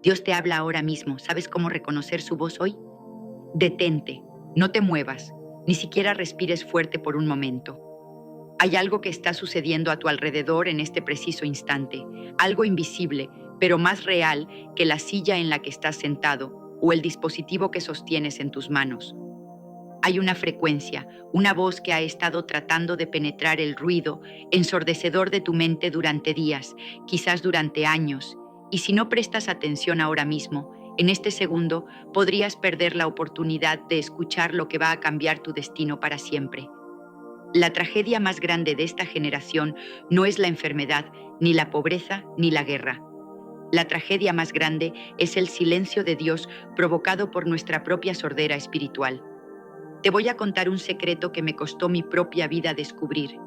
Dios te habla ahora mismo. ¿Sabes cómo reconocer su voz hoy? Detente, no te muevas, ni siquiera respires fuerte por un momento. Hay algo que está sucediendo a tu alrededor en este preciso instante, algo invisible, pero más real que la silla en la que estás sentado o el dispositivo que sostienes en tus manos. Hay una frecuencia, una voz que ha estado tratando de penetrar el ruido ensordecedor de tu mente durante días, quizás durante años, y si no prestas atención ahora mismo, en este segundo podrías perder la oportunidad de escuchar lo que va a cambiar tu destino para siempre. La tragedia más grande de esta generación no es la enfermedad, ni la pobreza, ni la guerra. La tragedia más grande es el silencio de Dios provocado por nuestra propia sordera espiritual. Te voy a contar un secreto que me costó mi propia vida descubrir.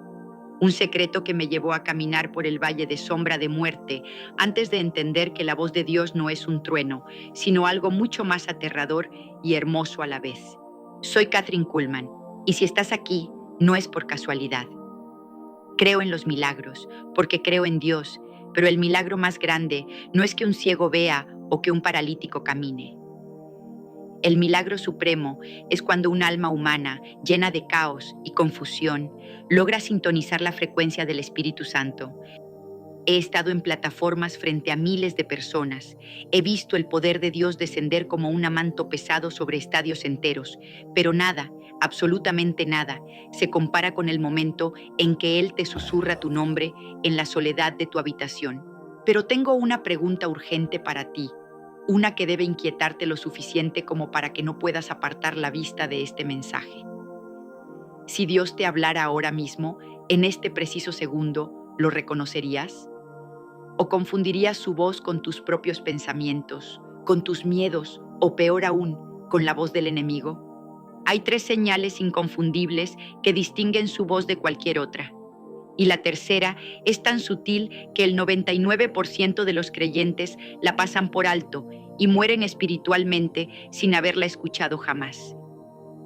Un secreto que me llevó a caminar por el valle de sombra de muerte antes de entender que la voz de Dios no es un trueno, sino algo mucho más aterrador y hermoso a la vez. Soy Kathryn Kuhlman, y si estás aquí, no es por casualidad. Creo en los milagros, porque creo en Dios, pero el milagro más grande no es que un ciego vea o que un paralítico camine. El milagro supremo es cuando un alma humana, llena de caos y confusión, logra sintonizar la frecuencia del Espíritu Santo. He estado en plataformas frente a miles de personas. He visto el poder de Dios descender como un manto pesado sobre estadios enteros, pero nada, absolutamente nada, se compara con el momento en que Él te susurra tu nombre en la soledad de tu habitación. Pero tengo una pregunta urgente para ti, una que debe inquietarte lo suficiente como para que no puedas apartar la vista de este mensaje. Si Dios te hablara ahora mismo, en este preciso segundo, ¿lo reconocerías? ¿O confundirías su voz con tus propios pensamientos, con tus miedos o peor aún, con la voz del enemigo? Hay 3 señales inconfundibles que distinguen su voz de cualquier otra. Y la tercera es tan sutil que el 99% de los creyentes la pasan por alto y mueren espiritualmente sin haberla escuchado jamás.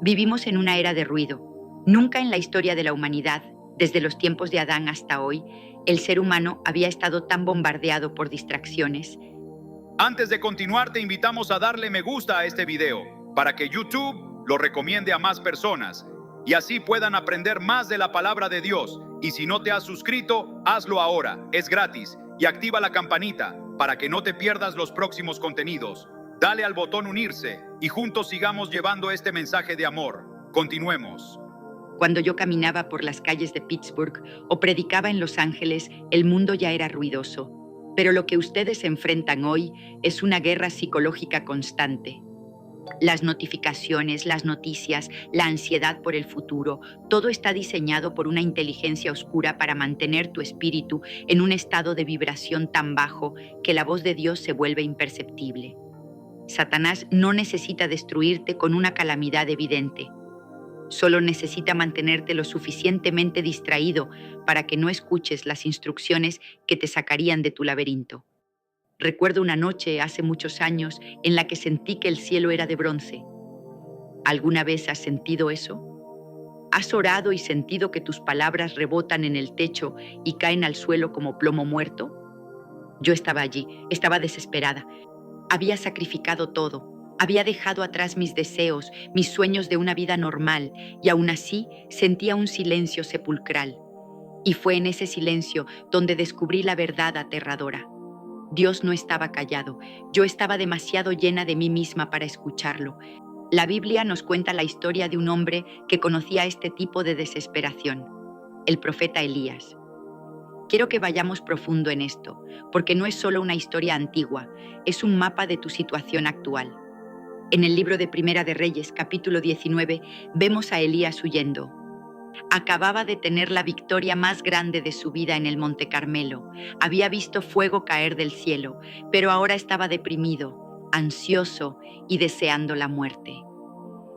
Vivimos en una era de ruido. Nunca en la historia de la humanidad, desde los tiempos de Adán hasta hoy, el ser humano había estado tan bombardeado por distracciones. Antes de continuar, te invitamos a darle me gusta a este video para que YouTube lo recomiende a más personas y así puedan aprender más de la palabra de Dios. Y si no te has suscrito, hazlo ahora, es gratis, y activa la campanita para que no te pierdas los próximos contenidos. Dale al botón unirse y juntos sigamos llevando este mensaje de amor. Continuemos. Cuando yo caminaba por las calles de Pittsburgh o predicaba en Los Ángeles, el mundo ya era ruidoso. Pero lo que ustedes enfrentan hoy es una guerra psicológica constante. Las notificaciones, las noticias, la ansiedad por el futuro, todo está diseñado por una inteligencia oscura para mantener tu espíritu en un estado de vibración tan bajo que la voz de Dios se vuelve imperceptible. Satanás no necesita destruirte con una calamidad evidente. Solo necesita mantenerte lo suficientemente distraído para que no escuches las instrucciones que te sacarían de tu laberinto. Recuerdo una noche hace muchos años en la que sentí que el cielo era de bronce. ¿Alguna vez has sentido eso? ¿Has orado y sentido que tus palabras rebotan en el techo y caen al suelo como plomo muerto? Yo estaba allí, estaba desesperada. Había sacrificado todo. Había dejado atrás mis deseos, mis sueños de una vida normal, y aún así sentía un silencio sepulcral. Y fue en ese silencio donde descubrí la verdad aterradora. Dios no estaba callado, yo estaba demasiado llena de mí misma para escucharlo. La Biblia nos cuenta la historia de un hombre que conocía este tipo de desesperación, el profeta Elías. Quiero que vayamos profundo en esto, porque no es solo una historia antigua, es un mapa de tu situación actual. En el libro de Primera de Reyes, capítulo 19, vemos a Elías huyendo. Acababa de tener la victoria más grande de su vida en el Monte Carmelo. Había visto fuego caer del cielo, pero ahora estaba deprimido, ansioso y deseando la muerte.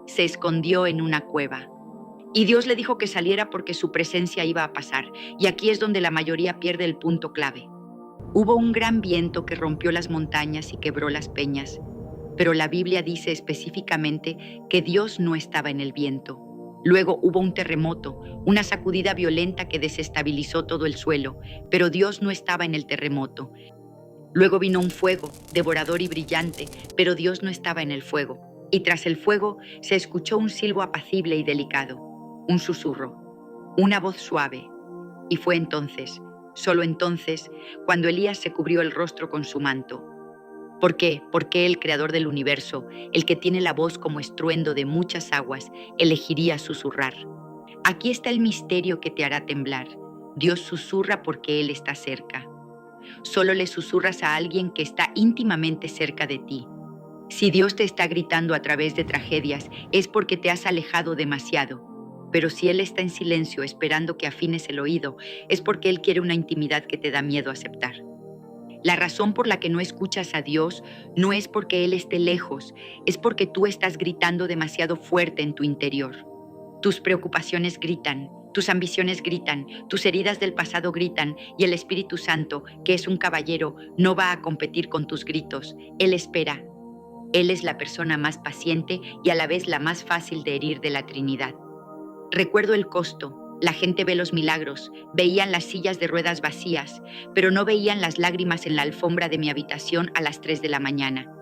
Se escondió en una cueva. Y Dios le dijo que saliera porque su presencia iba a pasar. Y aquí es donde la mayoría pierde el punto clave. Hubo un gran viento que rompió las montañas y quebró las peñas. Pero la Biblia dice específicamente que Dios no estaba en el viento. Luego hubo un terremoto, una sacudida violenta que desestabilizó todo el suelo, pero Dios no estaba en el terremoto. Luego vino un fuego, devorador y brillante, pero Dios no estaba en el fuego. Y tras el fuego se escuchó un silbo apacible y delicado, un susurro, una voz suave. Y fue entonces, solo entonces, cuando Elías se cubrió el rostro con su manto. ¿Por qué? Porque el creador del universo, el que tiene la voz como estruendo de muchas aguas, elegiría susurrar. Aquí está el misterio que te hará temblar. Dios susurra porque Él está cerca. Solo le susurras a alguien que está íntimamente cerca de ti. Si Dios te está gritando a través de tragedias, es porque te has alejado demasiado. Pero si Él está en silencio esperando que afines el oído, es porque Él quiere una intimidad que te da miedo aceptar. La razón por la que no escuchas a Dios no es porque Él esté lejos, es porque tú estás gritando demasiado fuerte en tu interior. Tus preocupaciones gritan, tus ambiciones gritan, tus heridas del pasado gritan, y el Espíritu Santo, que es un caballero, no va a competir con tus gritos. Él espera. Él es la persona más paciente y a la vez la más fácil de herir de la Trinidad. Recuerdo el costo. La gente ve los milagros, veían las sillas de ruedas vacías, pero no veían las lágrimas en la alfombra de mi habitación a las 3 de la mañana.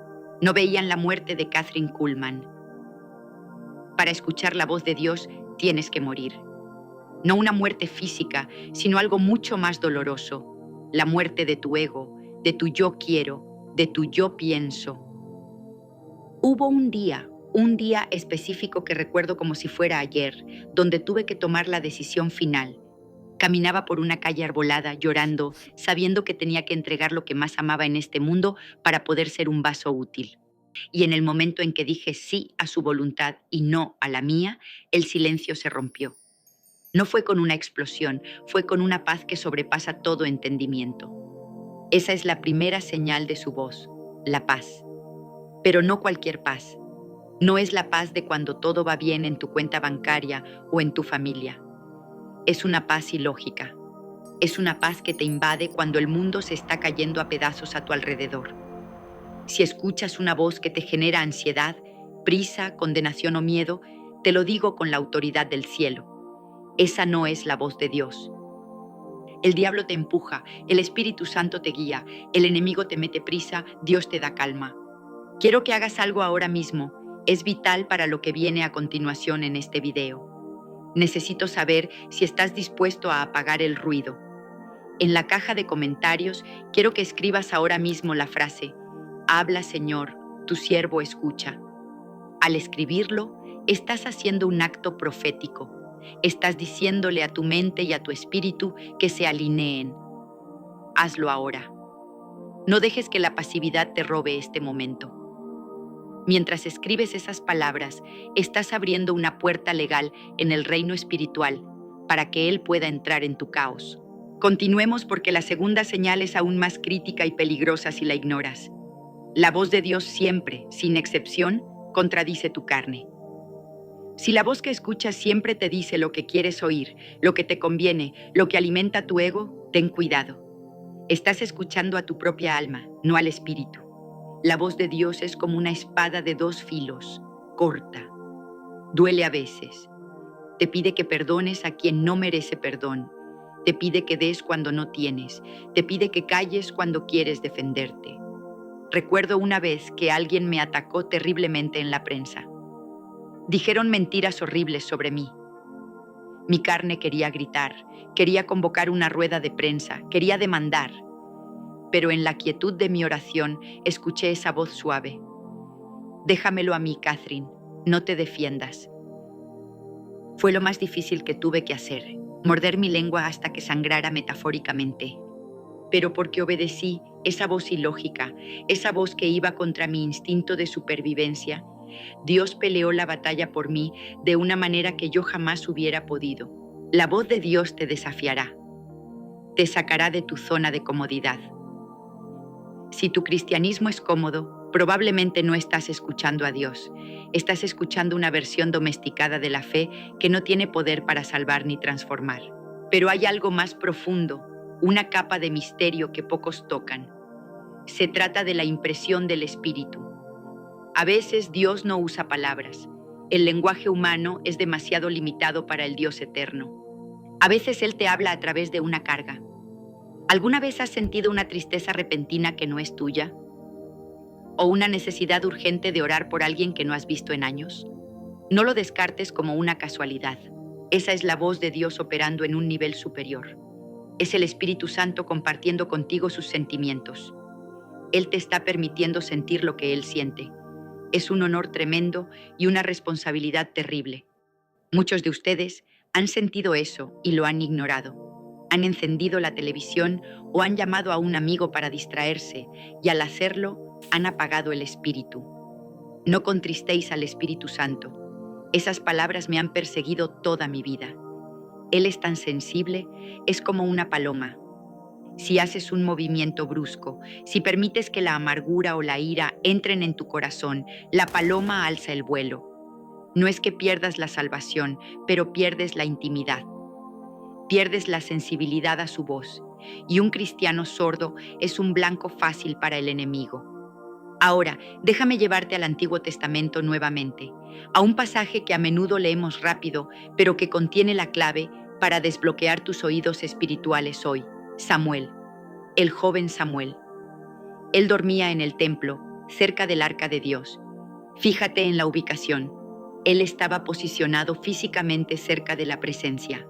No veían la muerte de Kathryn Kuhlman. Para escuchar la voz de Dios, tienes que morir. No una muerte física, sino algo mucho más doloroso. La muerte de tu ego, de tu yo quiero, de tu yo pienso. Hubo un día específico que recuerdo como si fuera ayer, donde tuve que tomar la decisión final. Caminaba por una calle arbolada, llorando, sabiendo que tenía que entregar lo que más amaba en este mundo para poder ser un vaso útil. Y en el momento en que dije sí a su voluntad y no a la mía, el silencio se rompió. No fue con una explosión, fue con una paz que sobrepasa todo entendimiento. Esa es la primera señal de su voz, la paz. Pero no cualquier paz. No es la paz de cuando todo va bien en tu cuenta bancaria o en tu familia. Es una paz ilógica. Es una paz que te invade cuando el mundo se está cayendo a pedazos a tu alrededor. Si escuchas una voz que te genera ansiedad, prisa, condenación o miedo, te lo digo con la autoridad del cielo. Esa no es la voz de Dios. El diablo te empuja, el Espíritu Santo te guía, el enemigo te mete prisa, Dios te da calma. Quiero que hagas algo ahora mismo. Es vital para lo que viene a continuación en este video. Necesito saber si estás dispuesto a apagar el ruido. En la caja de comentarios quiero que escribas ahora mismo la frase: habla, Señor, tu siervo escucha. Al escribirlo, estás haciendo un acto profético. Estás diciéndole a tu mente y a tu espíritu que se alineen. Hazlo ahora. No dejes que la pasividad te robe este momento. Mientras escribes esas palabras, estás abriendo una puerta legal en el reino espiritual para que Él pueda entrar en tu caos. Continuemos porque la segunda señal es aún más crítica y peligrosa si la ignoras. La voz de Dios siempre, sin excepción, contradice tu carne. Si la voz que escuchas siempre te dice lo que quieres oír, lo que te conviene, lo que alimenta tu ego, ten cuidado. Estás escuchando a tu propia alma, no al espíritu. La voz de Dios es como una espada de 2 filos, corta. Duele a veces. Te pide que perdones a quien no merece perdón. Te pide que des cuando no tienes. Te pide que calles cuando quieres defenderte. Recuerdo una vez que alguien me atacó terriblemente en la prensa. Dijeron mentiras horribles sobre mí. Mi carne quería gritar, quería convocar una rueda de prensa, quería demandar. Pero en la quietud de mi oración escuché esa voz suave. Déjamelo a mí, Kathryn, no te defiendas. Fue lo más difícil que tuve que hacer, morder mi lengua hasta que sangrara metafóricamente. Pero porque obedecí esa voz ilógica, esa voz que iba contra mi instinto de supervivencia, Dios peleó la batalla por mí de una manera que yo jamás hubiera podido. La voz de Dios te desafiará, te sacará de tu zona de comodidad. Si tu cristianismo es cómodo, probablemente no estás escuchando a Dios. Estás escuchando una versión domesticada de la fe que no tiene poder para salvar ni transformar. Pero hay algo más profundo, una capa de misterio que pocos tocan. Se trata de la impresión del Espíritu. A veces Dios no usa palabras. El lenguaje humano es demasiado limitado para el Dios eterno. A veces Él te habla a través de una carga. ¿Alguna vez has sentido una tristeza repentina que no es tuya? ¿O una necesidad urgente de orar por alguien que no has visto en años? No lo descartes como una casualidad. Esa es la voz de Dios operando en un nivel superior. Es el Espíritu Santo compartiendo contigo sus sentimientos. Él te está permitiendo sentir lo que Él siente. Es un honor tremendo y una responsabilidad terrible. Muchos de ustedes han sentido eso y lo han ignorado. Han encendido la televisión o han llamado a un amigo para distraerse y al hacerlo han apagado el Espíritu. No contristéis al Espíritu Santo. Esas palabras me han perseguido toda mi vida. Él es tan sensible, es como una paloma. Si haces un movimiento brusco, si permites que la amargura o la ira entren en tu corazón, la paloma alza el vuelo. No es que pierdas la salvación, pero pierdes la intimidad. Pierdes la sensibilidad a su voz, y un cristiano sordo es un blanco fácil para el enemigo. Ahora, déjame llevarte al Antiguo Testamento nuevamente, a un pasaje que a menudo leemos rápido, pero que contiene la clave para desbloquear tus oídos espirituales hoy. Samuel, el joven Samuel. Él dormía en el templo, cerca del arca de Dios. Fíjate en la ubicación. Él estaba posicionado físicamente cerca de la presencia.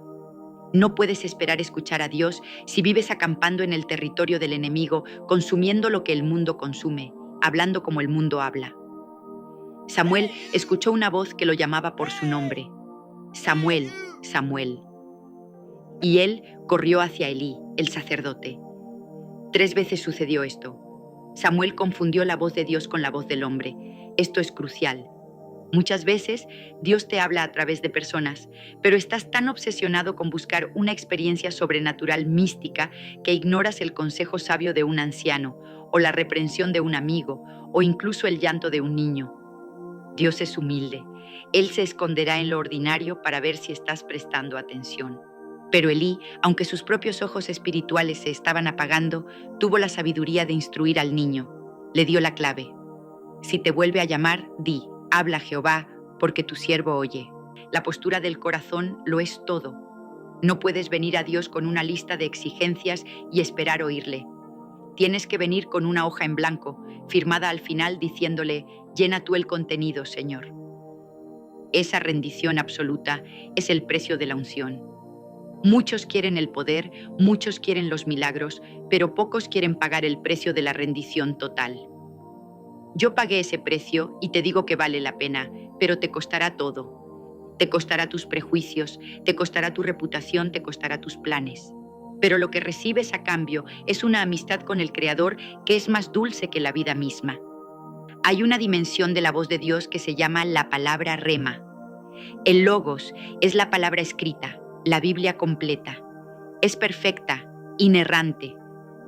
No puedes esperar escuchar a Dios si vives acampando en el territorio del enemigo, consumiendo lo que el mundo consume, hablando como el mundo habla. Samuel escuchó una voz que lo llamaba por su nombre. Samuel, Samuel. Y él corrió hacia Elí, el sacerdote. 3 veces sucedió esto. Samuel confundió la voz de Dios con la voz del hombre. Esto es crucial. Muchas veces Dios te habla a través de personas, pero estás tan obsesionado con buscar una experiencia sobrenatural mística que ignoras el consejo sabio de un anciano, o la reprensión de un amigo, o incluso el llanto de un niño. Dios es humilde. Él se esconderá en lo ordinario para ver si estás prestando atención. Pero Elí, aunque sus propios ojos espirituales se estaban apagando, tuvo la sabiduría de instruir al niño. Le dio la clave. Si te vuelve a llamar, di: habla Jehová, porque tu siervo oye. La postura del corazón lo es todo. No puedes venir a Dios con una lista de exigencias y esperar oírle. Tienes que venir con una hoja en blanco, firmada al final diciéndole: llena tú el contenido, Señor. Esa rendición absoluta es el precio de la unción. Muchos quieren el poder, muchos quieren los milagros, pero pocos quieren pagar el precio de la rendición total. Yo pagué ese precio y te digo que vale la pena, pero te costará todo. Te costará tus prejuicios, te costará tu reputación, te costará tus planes. Pero lo que recibes a cambio es una amistad con el Creador que es más dulce que la vida misma. Hay una dimensión de la voz de Dios que se llama la palabra rema. El logos es la palabra escrita, la Biblia completa. Es perfecta, inerrante.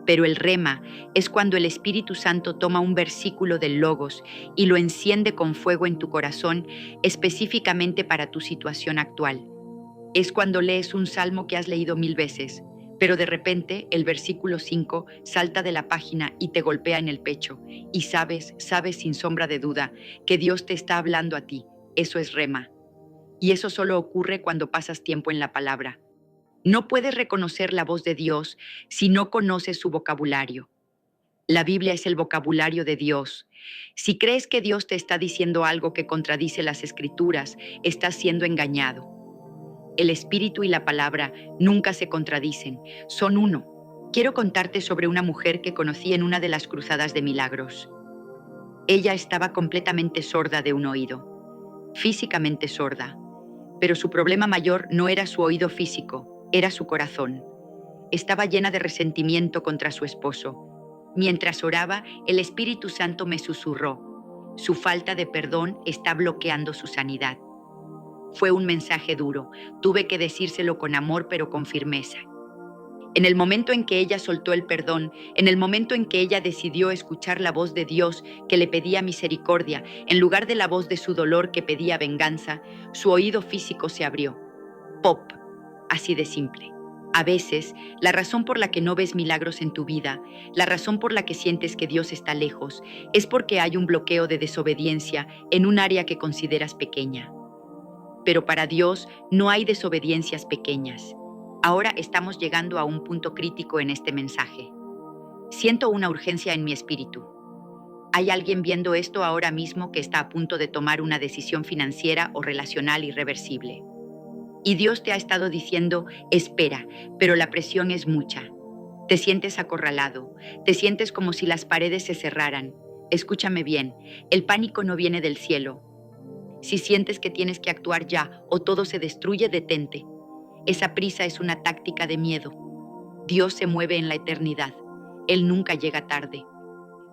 Pero el rema es cuando el Espíritu Santo toma un versículo del logos y lo enciende con fuego en tu corazón específicamente para tu situación actual. Es cuando lees un salmo que has leído 1000 veces, pero de repente el versículo 5 salta de la página y te golpea en el pecho y sabes sin sombra de duda que Dios te está hablando a ti. Eso es rema. Y eso solo ocurre cuando pasas tiempo en la palabra. No puedes reconocer la voz de Dios si no conoces su vocabulario. La Biblia es el vocabulario de Dios. Si crees que Dios te está diciendo algo que contradice las Escrituras, estás siendo engañado. El Espíritu y la palabra nunca se contradicen, son uno. Quiero contarte sobre una mujer que conocí en una de las cruzadas de milagros. Ella estaba completamente sorda de un oído, físicamente sorda, pero su problema mayor no era su oído físico, era su corazón. Estaba llena de resentimiento contra su esposo. Mientras oraba, el Espíritu Santo me susurró: su falta de perdón está bloqueando su sanidad. Fue un mensaje duro. Tuve que decírselo con amor, pero con firmeza. En el momento en que ella soltó el perdón, en el momento en que ella decidió escuchar la voz de Dios que le pedía misericordia, en lugar de la voz de su dolor que pedía venganza, su oído físico se abrió. Pop. Así de simple. A veces, la razón por la que no ves milagros en tu vida, la razón por la que sientes que Dios está lejos, es porque hay un bloqueo de desobediencia en un área que consideras pequeña. Pero para Dios no hay desobediencias pequeñas. Ahora estamos llegando a un punto crítico en este mensaje. Siento una urgencia en mi espíritu. Hay alguien viendo esto ahora mismo que está a punto de tomar una decisión financiera o relacional irreversible. Y Dios te ha estado diciendo, espera, pero la presión es mucha. Te sientes acorralado, te sientes como si las paredes se cerraran. Escúchame bien, el pánico no viene del cielo. Si sientes que tienes que actuar ya o todo se destruye, detente. Esa prisa es una táctica de miedo. Dios se mueve en la eternidad. Él nunca llega tarde.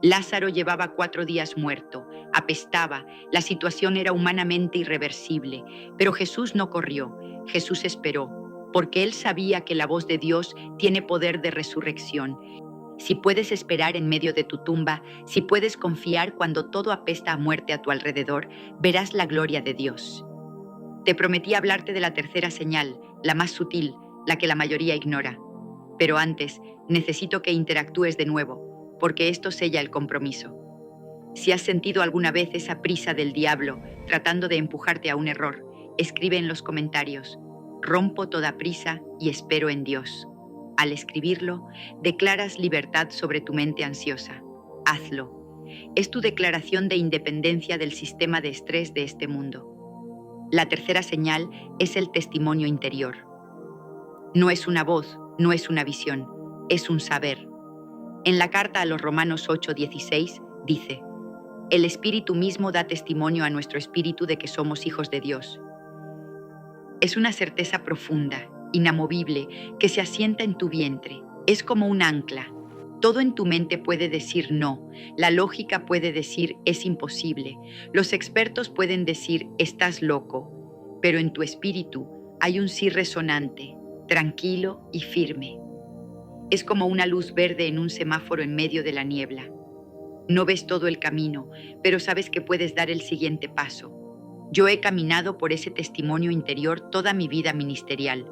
Lázaro llevaba 4 días muerto, apestaba, la situación era humanamente irreversible, pero Jesús no corrió, Jesús esperó, porque él sabía que la voz de Dios tiene poder de resurrección. Si puedes esperar en medio de tu tumba, si puedes confiar cuando todo apesta a muerte a tu alrededor, verás la gloria de Dios. Te prometí hablarte de la tercera señal, la más sutil, la que la mayoría ignora. Pero antes, necesito que interactúes de nuevo, porque esto sella el compromiso. Si has sentido alguna vez esa prisa del diablo tratando de empujarte a un error, escribe en los comentarios, rompo toda prisa y espero en Dios. Al escribirlo, declaras libertad sobre tu mente ansiosa. Hazlo. Es tu declaración de independencia del sistema de estrés de este mundo. La tercera señal es el testimonio interior. No es una voz, no es una visión, es un saber. En la carta a los Romanos 8:16 dice, el Espíritu mismo da testimonio a nuestro espíritu de que somos hijos de Dios. Es una certeza profunda, inamovible, que se asienta en tu vientre. Es como un ancla. Todo en tu mente puede decir no, la lógica puede decir es imposible, los expertos pueden decir estás loco, pero en tu espíritu hay un sí resonante, tranquilo y firme. Es como una luz verde en un semáforo en medio de la niebla. No ves todo el camino, pero sabes que puedes dar el siguiente paso. Yo he caminado por ese testimonio interior toda mi vida ministerial.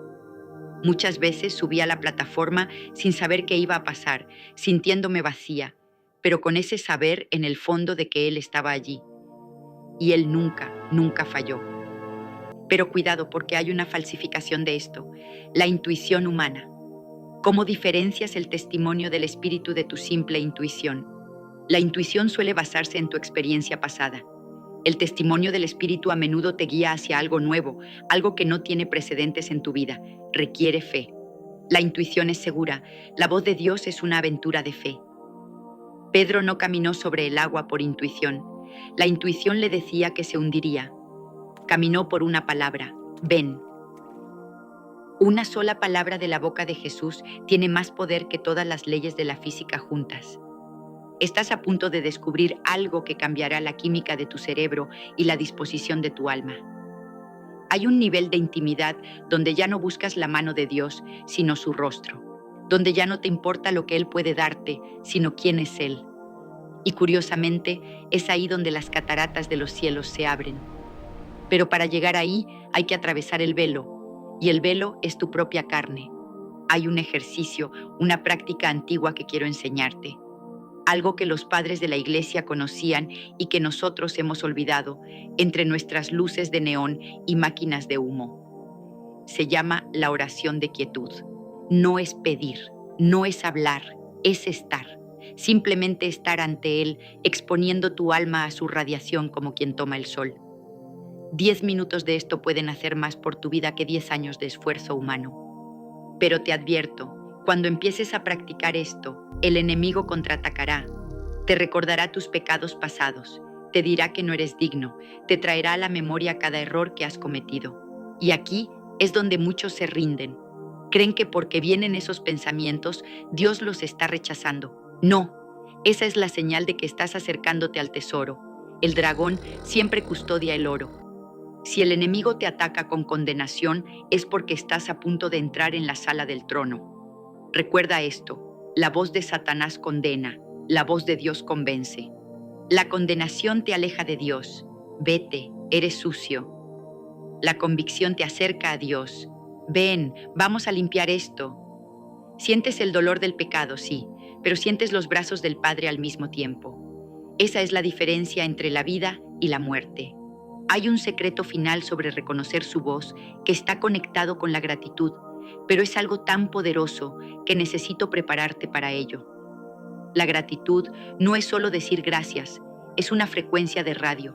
Muchas veces subí a la plataforma sin saber qué iba a pasar, sintiéndome vacía, pero con ese saber en el fondo de que Él estaba allí. Y Él nunca, nunca falló. Pero cuidado, porque hay una falsificación de esto, la intuición humana. ¿Cómo diferencias el testimonio del espíritu de tu simple intuición? La intuición suele basarse en tu experiencia pasada. El testimonio del espíritu a menudo te guía hacia algo nuevo, algo que no tiene precedentes en tu vida. Requiere fe. La intuición es segura. La voz de Dios es una aventura de fe. Pedro no caminó sobre el agua por intuición. La intuición le decía que se hundiría. Caminó por una palabra: ven. Una sola palabra de la boca de Jesús tiene más poder que todas las leyes de la física juntas. Estás a punto de descubrir algo que cambiará la química de tu cerebro y la disposición de tu alma. Hay un nivel de intimidad donde ya no buscas la mano de Dios, sino su rostro, donde ya no te importa lo que Él puede darte, sino quién es Él. Y curiosamente, es ahí donde las cataratas de los cielos se abren. Pero para llegar ahí hay que atravesar el velo, y el velo es tu propia carne. Hay un ejercicio, una práctica antigua que quiero enseñarte. Algo que los padres de la iglesia conocían y que nosotros hemos olvidado entre nuestras luces de neón y máquinas de humo. Se llama la oración de quietud. No es pedir, no es hablar, es estar. Simplemente estar ante Él, exponiendo tu alma a su radiación como quien toma el sol. 10 minutos de esto pueden hacer más por tu vida que 10 años de esfuerzo humano. Pero te advierto, cuando empieces a practicar esto, el enemigo contraatacará, te recordará tus pecados pasados, te dirá que no eres digno, te traerá a la memoria cada error que has cometido. Y aquí es donde muchos se rinden. Creen que porque vienen esos pensamientos, Dios los está rechazando. No, esa es la señal de que estás acercándote al tesoro. El dragón siempre custodia el oro. Si el enemigo te ataca con condenación, es porque estás a punto de entrar en la sala del trono. Recuerda esto, la voz de Satanás condena, la voz de Dios convence. La condenación te aleja de Dios. Vete, eres sucio. La convicción te acerca a Dios. Ven, vamos a limpiar esto. Sientes el dolor del pecado, sí, pero sientes los brazos del Padre al mismo tiempo. Esa es la diferencia entre la vida y la muerte. Hay un secreto final sobre reconocer su voz que está conectado con la gratitud, pero es algo tan poderoso que necesito prepararte para ello. La gratitud no es solo decir gracias, es una frecuencia de radio.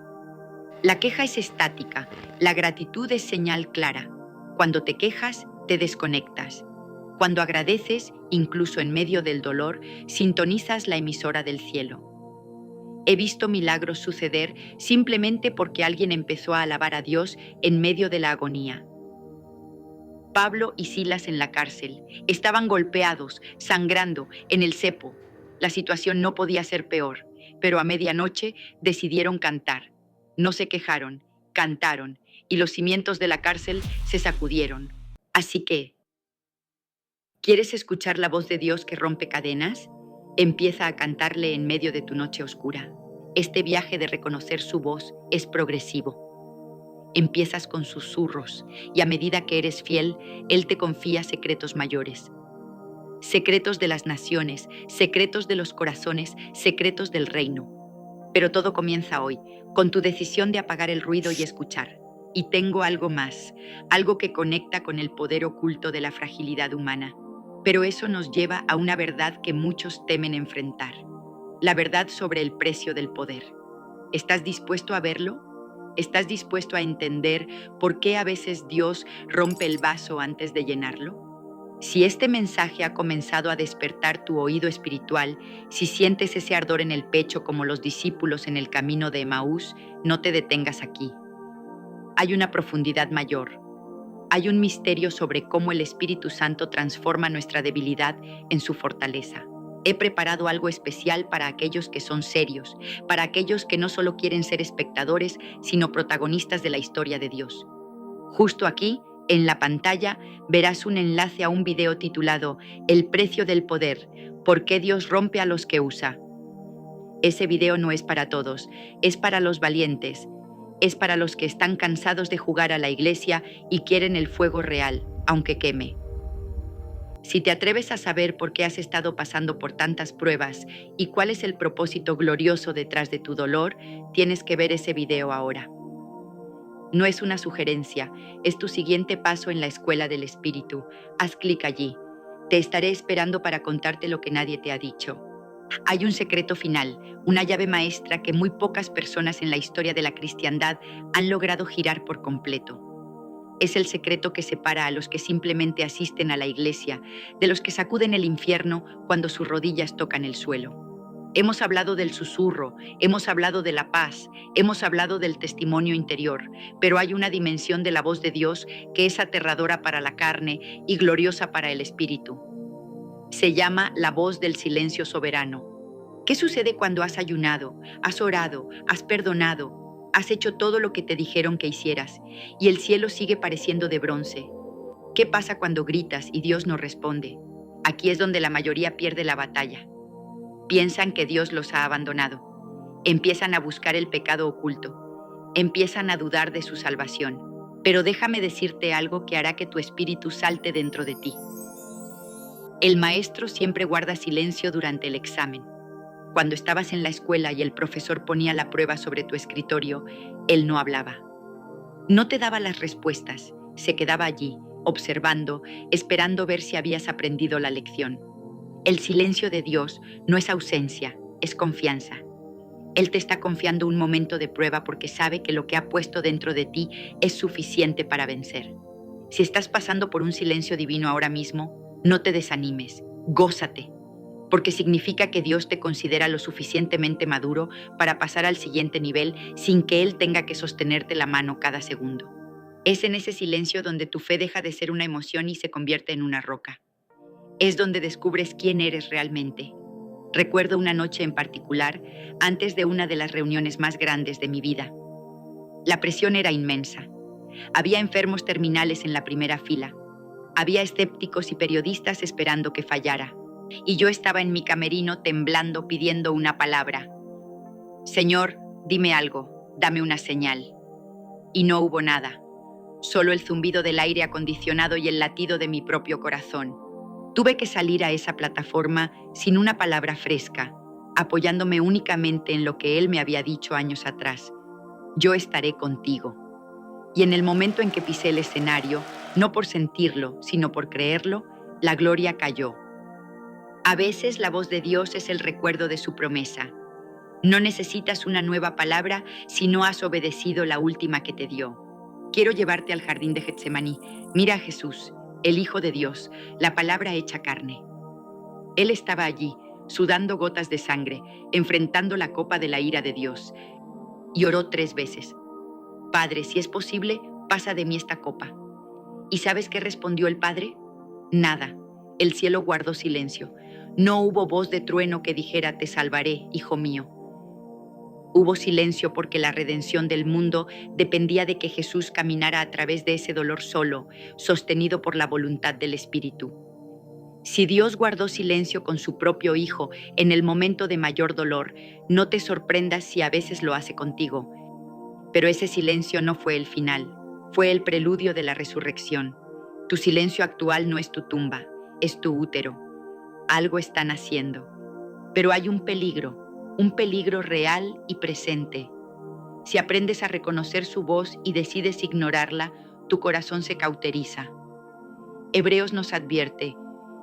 La queja es estática, la gratitud es señal clara. Cuando te quejas, te desconectas. Cuando agradeces, incluso en medio del dolor, sintonizas la emisora del cielo. He visto milagros suceder simplemente porque alguien empezó a alabar a Dios en medio de la agonía. Pablo y Silas en la cárcel estaban golpeados, sangrando, en el cepo. La situación no podía ser peor, pero a medianoche decidieron cantar. No se quejaron, cantaron, y los cimientos de la cárcel se sacudieron. Así que, ¿quieres escuchar la voz de Dios que rompe cadenas? Empieza a cantarle en medio de tu noche oscura. Este viaje de reconocer su voz es progresivo. Empiezas con susurros y a medida que eres fiel, Él te confía secretos mayores. Secretos de las naciones, secretos de los corazones, secretos del reino. Pero todo comienza hoy, con tu decisión de apagar el ruido y escuchar. Y tengo algo más, algo que conecta con el poder oculto de la fragilidad humana. Pero eso nos lleva a una verdad que muchos temen enfrentar. La verdad sobre el precio del poder. ¿Estás dispuesto a verlo? ¿Estás dispuesto a entender por qué a veces Dios rompe el vaso antes de llenarlo? Si este mensaje ha comenzado a despertar tu oído espiritual, si sientes ese ardor en el pecho como los discípulos en el camino de Emaús, no te detengas aquí. Hay una profundidad mayor. Hay un misterio sobre cómo el Espíritu Santo transforma nuestra debilidad en su fortaleza. He preparado algo especial para aquellos que son serios, para aquellos que no solo quieren ser espectadores, sino protagonistas de la historia de Dios. Justo aquí, en la pantalla, verás un enlace a un video titulado El precio del poder, ¿por qué Dios rompe a los que usa? Ese video no es para todos, es para los valientes, es para los que están cansados de jugar a la iglesia y quieren el fuego real, aunque queme. Si te atreves a saber por qué has estado pasando por tantas pruebas y cuál es el propósito glorioso detrás de tu dolor, tienes que ver ese video ahora. No es una sugerencia, es tu siguiente paso en la escuela del Espíritu. Haz clic allí. Te estaré esperando para contarte lo que nadie te ha dicho. Hay un secreto final, una llave maestra que muy pocas personas en la historia de la cristiandad han logrado girar por completo. Es el secreto que separa a los que simplemente asisten a la iglesia de los que sacuden el infierno cuando sus rodillas tocan el suelo. Hemos hablado del susurro, hemos hablado de la paz, hemos hablado del testimonio interior, pero hay una dimensión de la voz de Dios que es aterradora para la carne y gloriosa para el espíritu. Se llama la voz del silencio soberano. ¿Qué sucede cuando has ayunado, has orado, has perdonado, has hecho todo lo que te dijeron que hicieras y el cielo sigue pareciendo de bronce? ¿Qué pasa cuando gritas y Dios no responde? Aquí es donde la mayoría pierde la batalla. Piensan que Dios los ha abandonado. Empiezan a buscar el pecado oculto. Empiezan a dudar de su salvación. Pero déjame decirte algo que hará que tu espíritu salte dentro de ti. El maestro siempre guarda silencio durante el examen. Cuando estabas en la escuela y el profesor ponía la prueba sobre tu escritorio, él no hablaba. No te daba las respuestas, se quedaba allí, observando, esperando ver si habías aprendido la lección. El silencio de Dios no es ausencia, es confianza. Él te está confiando un momento de prueba porque sabe que lo que ha puesto dentro de ti es suficiente para vencer. Si estás pasando por un silencio divino ahora mismo, no te desanimes, gózate, porque significa que Dios te considera lo suficientemente maduro para pasar al siguiente nivel sin que Él tenga que sostenerte la mano cada segundo. Es en ese silencio donde tu fe deja de ser una emoción y se convierte en una roca. Es donde descubres quién eres realmente. Recuerdo una noche en particular, antes de una de las reuniones más grandes de mi vida. La presión era inmensa. Había enfermos terminales en la primera fila. Había escépticos y periodistas esperando que fallara. Y yo estaba en mi camerino temblando pidiendo una palabra. Señor, dime algo, dame una señal. Y no hubo nada, solo el zumbido del aire acondicionado y el latido de mi propio corazón. Tuve que salir a esa plataforma sin una palabra fresca, apoyándome únicamente en lo que él me había dicho años atrás. Yo estaré contigo. Y en el momento en que pisé el escenario, No por sentirlo, sino por creerlo, la gloria cayó. A veces la voz de Dios es el recuerdo de su promesa. No necesitas una nueva palabra si no has obedecido la última que te dio. Quiero llevarte al jardín de Getsemaní. Mira a Jesús, el Hijo de Dios, la palabra hecha carne. Él estaba allí, sudando gotas de sangre, enfrentando la copa de la ira de Dios, y oró 3 veces. Padre, si es posible, pasa de mí esta copa. ¿Y sabes qué respondió el Padre? Nada. El cielo guardó silencio. No hubo voz de trueno que dijera, te salvaré, hijo mío. Hubo silencio porque la redención del mundo dependía de que Jesús caminara a través de ese dolor solo, sostenido por la voluntad del Espíritu. Si Dios guardó silencio con su propio Hijo en el momento de mayor dolor, no te sorprendas si a veces lo hace contigo. Pero ese silencio no fue el final, fue el preludio de la resurrección. Tu silencio actual no es tu tumba, es tu útero. Algo está naciendo. Pero hay un peligro real y presente. Si aprendes a reconocer su voz y decides ignorarla, tu corazón se cauteriza. Hebreos nos advierte,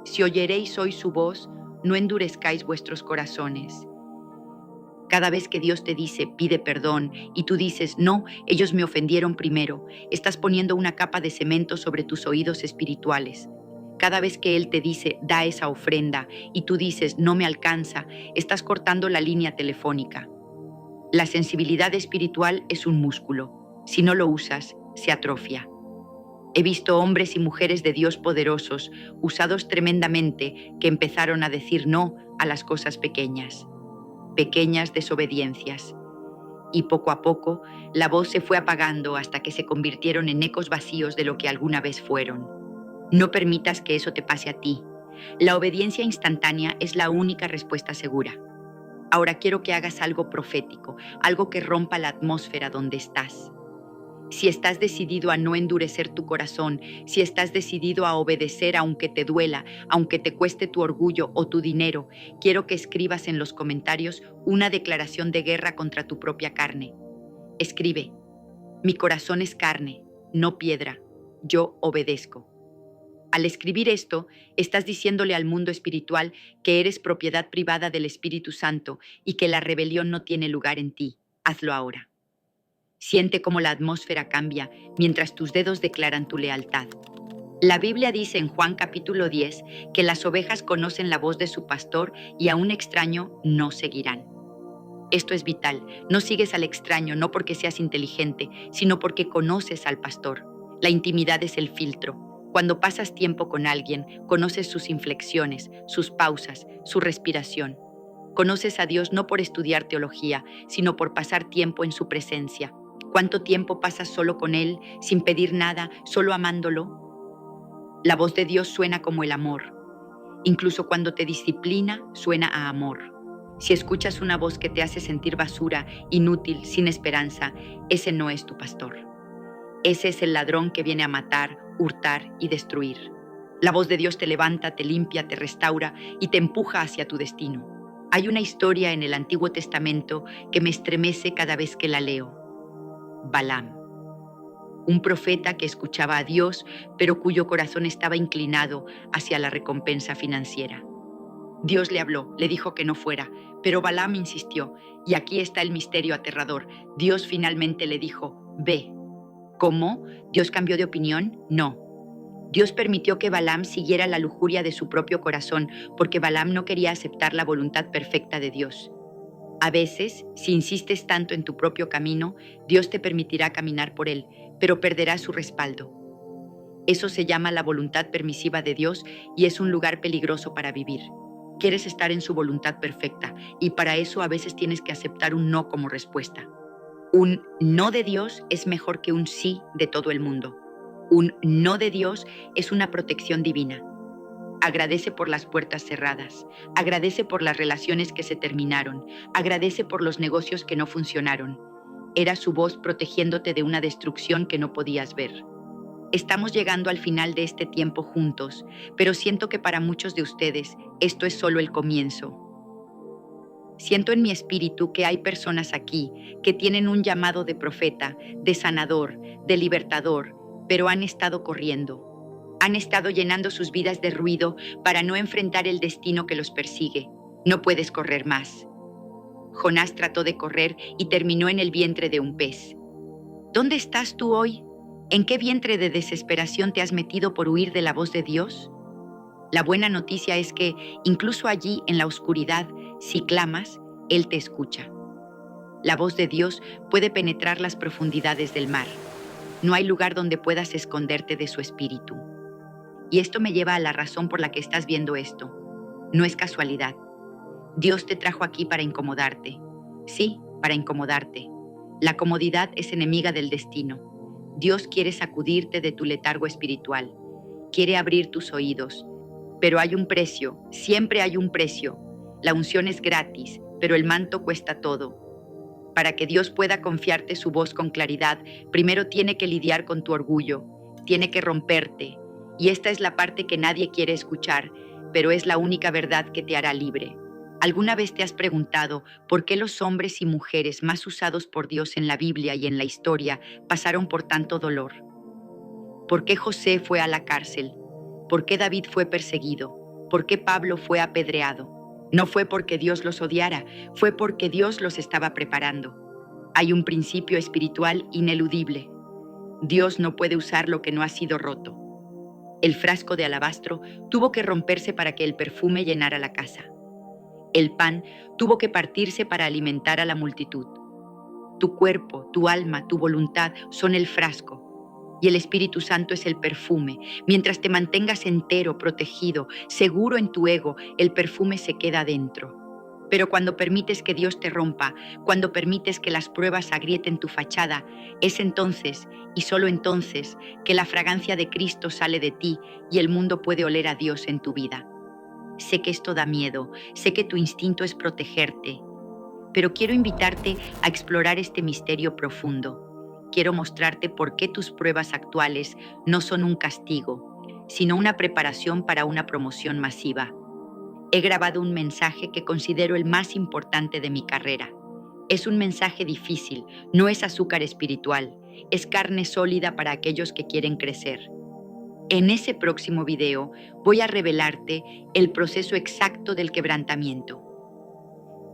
si oyeréis hoy su voz, no endurezcáis vuestros corazones. Cada vez que Dios te dice, pide perdón, y tú dices, no, ellos me ofendieron primero, estás poniendo una capa de cemento sobre tus oídos espirituales. Cada vez que Él te dice, da esa ofrenda, y tú dices, no me alcanza, estás cortando la línea telefónica. La sensibilidad espiritual es un músculo. Si no lo usas, se atrofia. He visto hombres y mujeres de Dios poderosos, usados tremendamente, que empezaron a decir no a las cosas pequeñas desobediencias. Y poco a poco, la voz se fue apagando hasta que se convirtieron en ecos vacíos de lo que alguna vez fueron. No permitas que eso te pase a ti. La obediencia instantánea es la única respuesta segura. Ahora quiero que hagas algo profético, algo que rompa la atmósfera donde estás. Si estás decidido a no endurecer tu corazón, si estás decidido a obedecer aunque te duela, aunque te cueste tu orgullo o tu dinero, quiero que escribas en los comentarios una declaración de guerra contra tu propia carne. Escribe, mi corazón es carne, no piedra, yo obedezco. Al escribir esto, estás diciéndole al mundo espiritual que eres propiedad privada del Espíritu Santo y que la rebelión no tiene lugar en ti. Hazlo ahora. Siente cómo la atmósfera cambia mientras tus dedos declaran tu lealtad. La Biblia dice en Juan capítulo 10 que las ovejas conocen la voz de su pastor y a un extraño no seguirán. Esto es vital. No sigues al extraño no porque seas inteligente, sino porque conoces al pastor. La intimidad es el filtro. Cuando pasas tiempo con alguien, conoces sus inflexiones, sus pausas, su respiración. Conoces a Dios no por estudiar teología, sino por pasar tiempo en su presencia. ¿Cuánto tiempo pasas solo con Él, sin pedir nada, solo amándolo? La voz de Dios suena como el amor. Incluso cuando te disciplina, suena a amor. Si escuchas una voz que te hace sentir basura, inútil, sin esperanza, ese no es tu pastor. Ese es el ladrón que viene a matar, hurtar y destruir. La voz de Dios te levanta, te limpia, te restaura y te empuja hacia tu destino. Hay una historia en el Antiguo Testamento que me estremece cada vez que la leo. Balaam, un profeta que escuchaba a Dios, pero cuyo corazón estaba inclinado hacia la recompensa financiera. Dios le habló, le dijo que no fuera, pero Balaam insistió, y aquí está el misterio aterrador. Dios finalmente le dijo, ve. ¿Cómo? ¿Dios cambió de opinión? No. Dios permitió que Balaam siguiera la lujuria de su propio corazón, porque Balaam no quería aceptar la voluntad perfecta de Dios. A veces, si insistes tanto en tu propio camino, Dios te permitirá caminar por él, pero perderás su respaldo. Eso se llama la voluntad permisiva de Dios y es un lugar peligroso para vivir. Quieres estar en su voluntad perfecta y para eso a veces tienes que aceptar un no como respuesta. Un no de Dios es mejor que un sí de todo el mundo. Un no de Dios es una protección divina. Agradece por las puertas cerradas, agradece por las relaciones que se terminaron, agradece por los negocios que no funcionaron. Era su voz protegiéndote de una destrucción que no podías ver. Estamos llegando al final de este tiempo juntos, pero siento que para muchos de ustedes esto es solo el comienzo. Siento en mi espíritu que hay personas aquí que tienen un llamado de profeta, de sanador, de libertador, pero han estado corriendo. Han estado llenando sus vidas de ruido para no enfrentar el destino que los persigue. No puedes correr más. Jonás trató de correr y terminó en el vientre de un pez. ¿Dónde estás tú hoy? ¿En qué vientre de desesperación te has metido por huir de la voz de Dios? La buena noticia es que, incluso allí en la oscuridad, si clamas, Él te escucha. La voz de Dios puede penetrar las profundidades del mar. No hay lugar donde puedas esconderte de su espíritu. Y esto me lleva a la razón por la que estás viendo esto. No es casualidad. Dios te trajo aquí para incomodarte. Sí, para incomodarte. La comodidad es enemiga del destino. Dios quiere sacudirte de tu letargo espiritual. Quiere abrir tus oídos. Pero hay un precio, siempre hay un precio. La unción es gratis, pero el manto cuesta todo. Para que Dios pueda confiarte su voz con claridad, primero tiene que lidiar con tu orgullo, tiene que romperte. Y esta es la parte que nadie quiere escuchar, pero es la única verdad que te hará libre. ¿Alguna vez te has preguntado por qué los hombres y mujeres más usados por Dios en la Biblia y en la historia pasaron por tanto dolor? ¿Por qué José fue a la cárcel? ¿Por qué David fue perseguido? ¿Por qué Pablo fue apedreado? No fue porque Dios los odiara, fue porque Dios los estaba preparando. Hay un principio espiritual ineludible. Dios no puede usar lo que no ha sido roto. El frasco de alabastro tuvo que romperse para que el perfume llenara la casa. El pan tuvo que partirse para alimentar a la multitud. Tu cuerpo, tu alma, tu voluntad son el frasco. Y el Espíritu Santo es el perfume. Mientras te mantengas entero, protegido, seguro en tu ego, el perfume se queda adentro. Pero cuando permites que Dios te rompa, cuando permites que las pruebas agrieten tu fachada, es entonces, y solo entonces, que la fragancia de Cristo sale de ti y el mundo puede oler a Dios en tu vida. Sé que esto da miedo, sé que tu instinto es protegerte, pero quiero invitarte a explorar este misterio profundo. Quiero mostrarte por qué tus pruebas actuales no son un castigo, sino una preparación para una promoción masiva. He grabado un mensaje que considero el más importante de mi carrera. Es un mensaje difícil, no es azúcar espiritual, es carne sólida para aquellos que quieren crecer. En ese próximo video voy a revelarte el proceso exacto del quebrantamiento.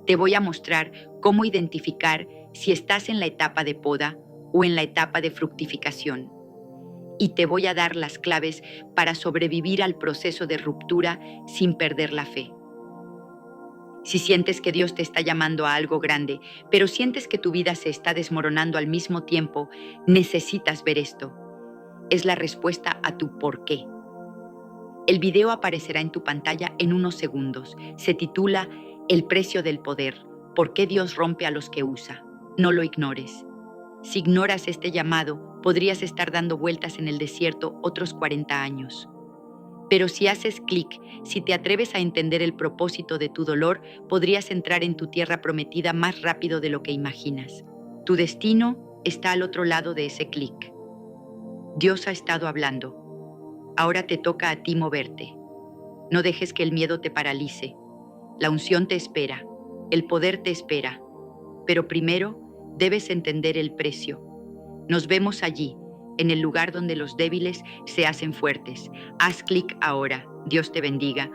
Te voy a mostrar cómo identificar si estás en la etapa de poda o en la etapa de fructificación. Y te voy a dar las claves para sobrevivir al proceso de ruptura sin perder la fe. Si sientes que Dios te está llamando a algo grande, pero sientes que tu vida se está desmoronando al mismo tiempo, necesitas ver esto. Es la respuesta a tu por qué. El video aparecerá en tu pantalla en unos segundos. Se titula El precio del poder. ¿Por qué Dios rompe a los que usa? No lo ignores. Si ignoras este llamado, podrías estar dando vueltas en el desierto otros 40 años. Pero si haces clic, si te atreves a entender el propósito de tu dolor, podrías entrar en tu tierra prometida más rápido de lo que imaginas. Tu destino está al otro lado de ese clic. Dios ha estado hablando. Ahora te toca a ti moverte. No dejes que el miedo te paralice. La unción te espera. El poder te espera. Pero primero, debes entender el precio. Nos vemos allí, en el lugar donde los débiles se hacen fuertes. Haz clic ahora. Dios te bendiga.